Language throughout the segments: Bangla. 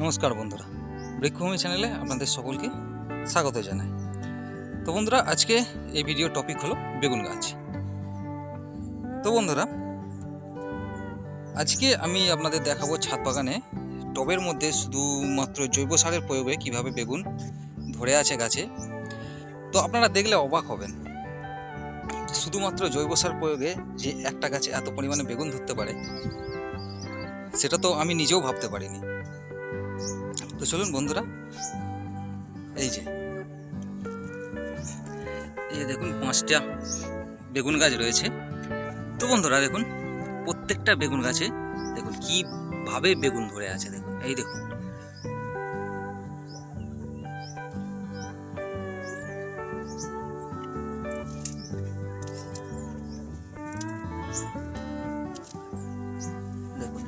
নমস্কার বন্ধুরা, বৃক্ষভূমি চ্যানেলে আপনাদের সকলকে স্বাগত জানাই। তো বন্ধুরা, আজকে এই ভিডিও টপিক হলো বেগুন গাছ। তো বন্ধুরা, আজকে আমি আপনাদের দেখাবো ছাদ বাগানে টবের মধ্যে শুধুমাত্র জৈব সারের প্রয়োগে কিভাবে বেগুন ধরে আছে গাছে। তো আপনারা দেখলে অবাক হবেন, শুধুমাত্র জৈব সার প্রয়োগে যে একটা গাছে এত পরিমাণে বেগুন ধরতে পারে সেটা তো আমি নিজেও ভাবতে পারিনি। তো চলুন বন্ধুরা, এই যে দেখুন 5টা বেগুন গাছ রয়েছে। তো বন্ধুরা দেখুন, প্রত্যেকটা বেগুন গাছে দেখুন কিভাবে বেগুন ধরে আছে। দেখুন, এই দেখুন দেখুন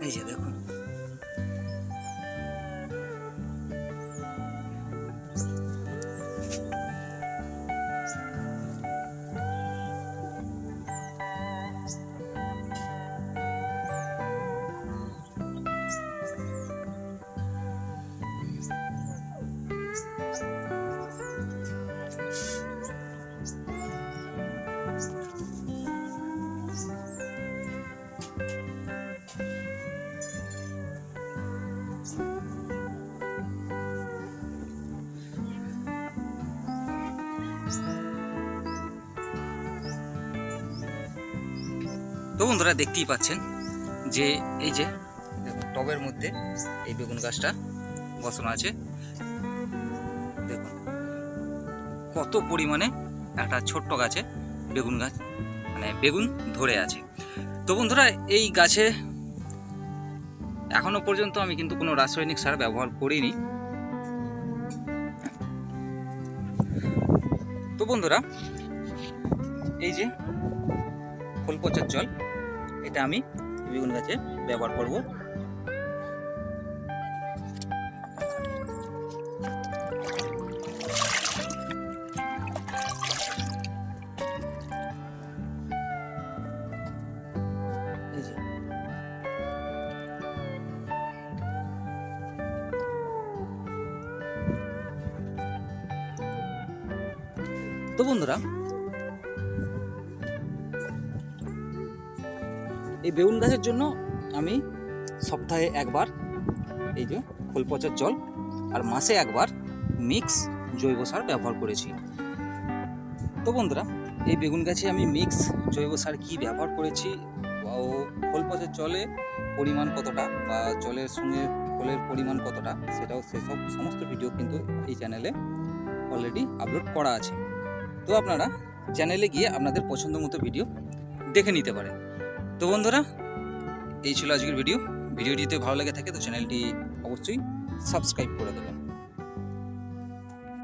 এই যে দেখুন তো বন্ধুরা, দেখতেই পাচ্ছেন যে এই যে দেখুন টবের মধ্যে এই বেগুন গাছটা বসানো আছে। দেখুন কত পরিমাণে একটা ছোট্ট গাছে বেগুন গাছ বেগুন ধরে আছে। তো বন্ধুরা, এই গাছে এখনো পর্যন্ত আমি কিন্তু কোনো রাসায়নিক সার ব্যবহার করিনি। তো বন্ধুরা, এই যে খোল পচার জল, এটা আমি বেগুন গাছে ব্যবহার করব। তো বন্ধুরা, এই বেগুন গাছের জন্য আমি সপ্তাহে একবার এই যে খোল পচার জল আর মাসে একবার মিক্স জৈব সার ব্যবহার করেছি। তো বন্ধুরা, এই বেগুন গাছে আমি মিক্স জৈব সার কি ব্যবহার করেছি ও খোল পচার জলে পরিমাণ কতটা বা জলের সঙ্গে খোলের পরিমাণ কতটা, সেটাও সেসব সমস্ত ভিডিও কিন্তু এই চ্যানেলে অলরেডি আপলোড করা আছে। তো আপনারা চ্যানেলে গিয়ে আপনাদের পছন্দ মতো ভিডিও দেখে নিতে পারেন। তো বন্ধুরা, এই ছিল আজকের ভিডিও। ভিডিওটি যদি ভালো লেগে থাকে তো চ্যানেলটি অবশ্যই সাবস্ক্রাইব করে দেবেন।